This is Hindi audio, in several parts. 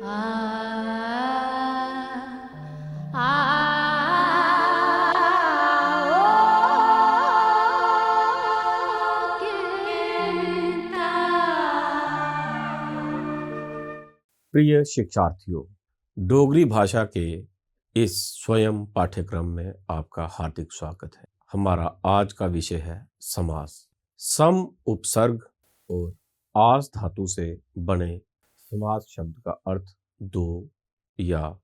आ आ ओ केता। प्रिय शिक्षार्थियों, डोगरी भाषा के इस स्वयं पाठ्यक्रम में आपका हार्दिक स्वागत है। हमारा आज का विषय है समास। सम उपसर्ग और आस धातु से बने समास शब्द का अर्थ दो या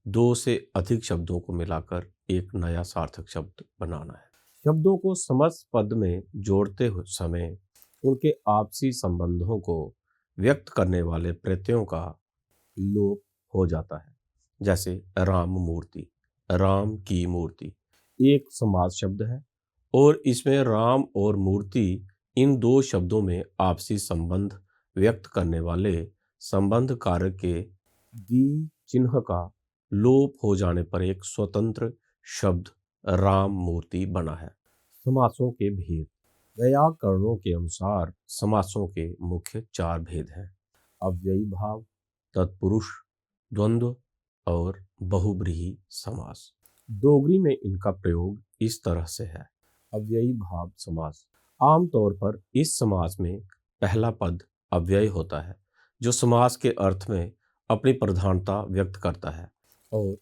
दो से अधिक शब्दों को मिलाकर एक नया सार्थक शब्द बनाना है। शब्दों को समस्त पद में जोड़ते हुए समय उनके आपसी संबंधों को व्यक्त करने वाले प्रत्ययों का लोप हो जाता है। जैसे राम मूर्ति, राम की मूर्ति एक समास शब्द है और इसमें राम और मूर्ति इन दो शब्दों में आपसी संबंध व्यक्त करने वाले संबंध कारक के दी चिन्ह का लोप हो जाने पर एक स्वतंत्र शब्द राम मूर्ति बना है। समासों के भेद। व्याकरणों के अनुसार समासों के मुख्य चार भेद हैं: अव्ययी भाव, तत्पुरुष, द्वंद्व और बहुब्रीहि समास। डोगरी में इनका प्रयोग इस तरह से है। अव्ययी भाव समास। आमतौर पर इस समास में पहला पद अव्यय होता है जो समास के अर्थ में अपनी प्रधानता व्यक्त करता है और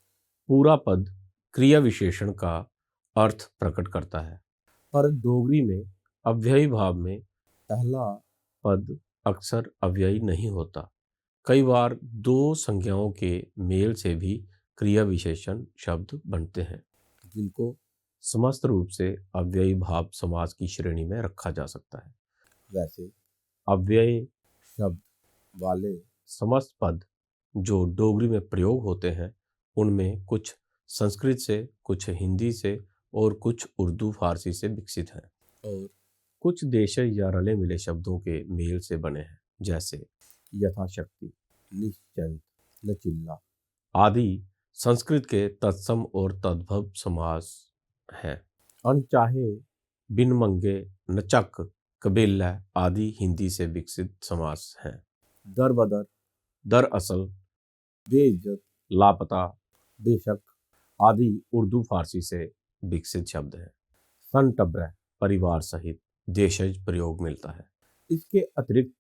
पूरा पद क्रिया विशेषण का अर्थ प्रकट करता है। पर डोगरी में अव्ययी भाव में पहला पद अक्सर अव्ययी नहीं होता। कई बार दो संज्ञाओं के मेल से भी क्रिया विशेषण शब्द बनते हैं, जिनको समस्त रूप से अव्ययी भाव समास की श्रेणी में रखा जा सकता है। वैसे अव्यय शब्द वाले समस्त पद जो डोगरी में प्रयोग होते हैं उनमें कुछ संस्कृत से, कुछ हिंदी से और कुछ उर्दू फारसी से विकसित हैं और कुछ देशज या रले मिले शब्दों के मेल से बने हैं। जैसे यथाशक्ति, निश्चिंत, लचिल्ला आदि संस्कृत के तत्सम और तद्भव समास हैं। अनचाहे, बिन मंगे, नचक, कबीला आदि हिंदी से विकसित समास हैं। दरबदर, दरअसल, बेइज्जत, लापता, बेशक आदि उर्दू फारसी से विकसित शब्द हैं। संटब्र, परिवार सहित देशज प्रयोग मिलता है। इसके अतिरिक्त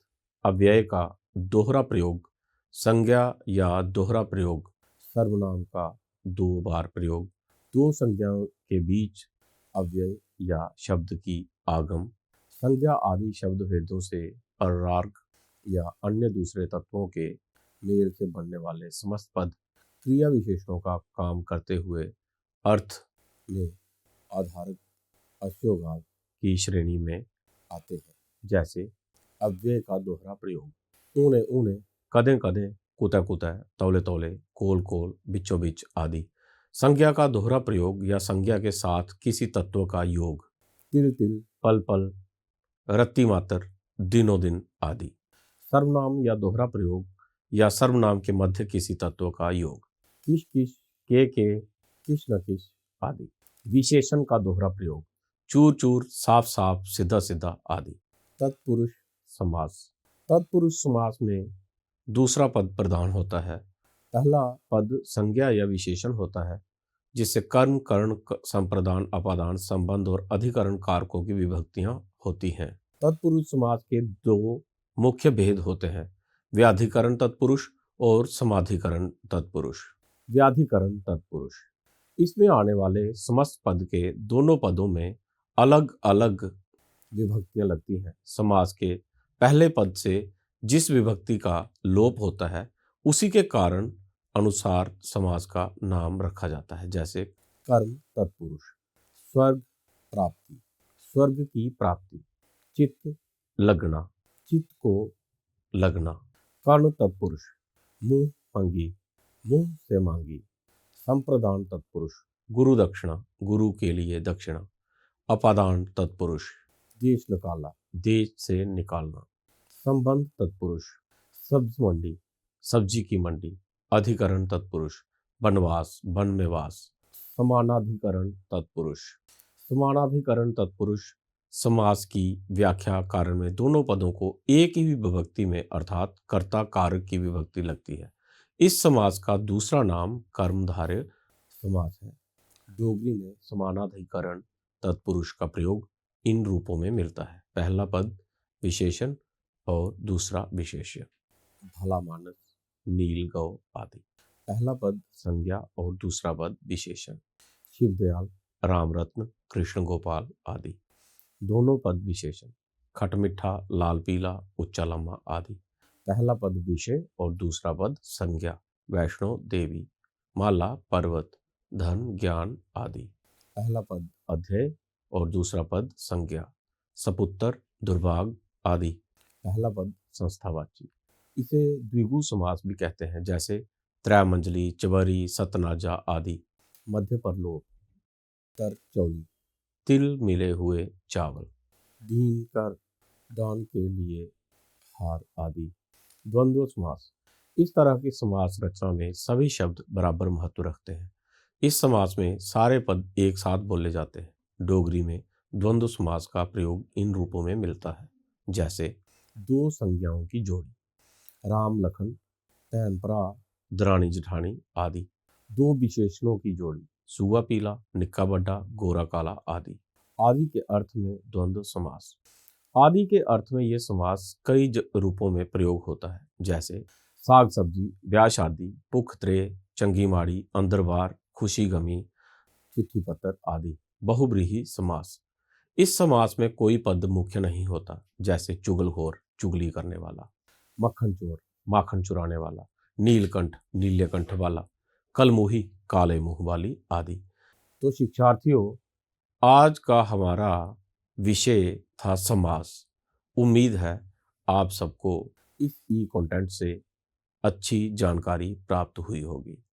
अव्यय का दोहरा प्रयोग, संज्ञा या दोहरा प्रयोग, सर्वनाम का दो बार प्रयोग, दो संज्ञाओं के बीच अव्यय या शब्द की आगम, संज्ञा आदि शब्द भेदों से अर्रार्ग या अन्य दूसरे तत्वों के मेल से बनने वाले समस्त पद क्रिया विशेषणों का काम करते हुए अर्थ में आधारक अश्योगात की श्रेणी में आते हैं। जैसे अव्यय का दोहरा प्रयोग, ऊने ऊने, कदें कदें, कुतै कुतै, तौले तौले, कोल कोल, बिचो बिच आदि। संज्ञा का दोहरा प्रयोग या संज्ञा के साथ किसी तत्व का योग, तिल तिल, पल पल, रत्ती मातर, दिनों दिन आदि। सर्वनाम या दोहरा प्रयोग या सर्वनाम के मध्य किसी तत्व का योग, किश किश, के, किश न किश आदि। विशेषण का दोहरा प्रयोग, चूर चूर, साफ साफ, सीधा सीधा आदि। तत्पुरुष समास। तत्पुरुष समास में दूसरा पद प्रधान होता है। पहला पद संज्ञा या विशेषण होता है जिससे कर्म, कर्ण, संप्रदान, अपादान, संबंध और अधिकरण कारकों की विभक्तियां होती हैं। तत्पुरुष समास के दो मुख्य भेद होते हैं: व्याधिकरण तत्पुरुष और समाधिकरण तत्पुरुष। व्याधिकरण तत्पुरुष, इसमें आने वाले समस्त पद के दोनों पदों में अलग अलग विभक्तियां लगती हैं। समास के पहले पद से जिस विभक्ति का लोप होता है उसी के कारण अनुसार समास का नाम रखा जाता है। जैसे कर्म तत्पुरुष, स्वर्ग प्राप्ति, स्वर्ग की प्राप्ति। चित्त लगना, चित्त को लगना। कर्ण तत्पुरुष, मुंह मंगी, मुंह से मांगी। संप्रदान तत्पुरुष, गुरु दक्षिणा, गुरु के लिए दक्षिणा। अपादान तत्पुरुष, देश निकाला, देश से निकालना। संबंध तत्पुरुष, सब्ज मंडी, सब्जी की मंडी। अधिकरण तत्पुरुष, वनवास, वन में वास। समानाधिकरण तत्पुरुष, समानाधिकरण तत्पुरुष समास की व्याख्या कारण में दोनों पदों को एक ही विभक्ति में अर्थात कर्ता कारक की विभक्ति लगती है। इस समास का दूसरा नाम कर्मधारय समास है। डोगरी में समानाधिकरण तत्पुरुष का प्रयोग इन रूपों में मिलता है। पहला पद विशेषण और दूसरा विशेष्य। भला मानस, नील गौ आदि। पहला पद संज्ञा और दूसरा पद विशेषण। शिवदयाल, राम रत्न, कृष्ण गोपाल आदि। दोनों पद विशेषण। खटमिठा, लाल पीला, उच्चा लम्मा आदि। पहला पद विषय और दूसरा पद संज्ञा। वैष्णो देवी, माला, पर्वत, धन, ज्ञान आदि। पहला पद अध्यय और दूसरा पद संज्ञा। सपुत्र, दुर्भाग आदि। पहला पद संस्थावाची। इसे द्विगु समास भी कहते हैं, जैसे त्रैमंजली, चवरी, सतनाजा आदि। मध्य परलोक, तर चौली, तिल मिले हुए चावल, दीन कर, दान के लिए हार आदि। द्वंद्व समास। इस तरह की समास रचना में सभी शब्द बराबर महत्व रखते हैं। इस समास में सारे पद एक साथ बोले जाते हैं। डोगरी में द्वंद्व समास का प्रयोग इन रूपों में मिलता है, जैसे दो संज्ञाओं की जोड़ी, राम लखन, भैन भरा, दरानी जठानी आदि। दो विशेषणों की जोड़ी, सूआ पीला, निक्का बड्डा, गोरा काला आदि। आदि के अर्थ में द्वंद्व समास। आदि के अर्थ में यह समास कई रूपों में प्रयोग होता है, जैसे साग सब्जी, ब्याह शादी, पुख त्रे, चंगी माड़ी, अंदरबार, खुशी गमी, चिट्ठी पत्र आदि। बहुब्रीहि समास। इस समास में कोई पद मुख्य नहीं होता, जैसे चुगलखोर, चुगली करने वाला, मक्खन चोर, माखन चुराने वाला, नीलकंठ, नीले कंठ वाला, कलमुही, काले मुंह वाली आदि। तो शिक्षार्थियों, आज का हमारा विषय था समास। उम्मीद है आप सबको इस ई कंटेंट से अच्छी जानकारी प्राप्त हुई होगी।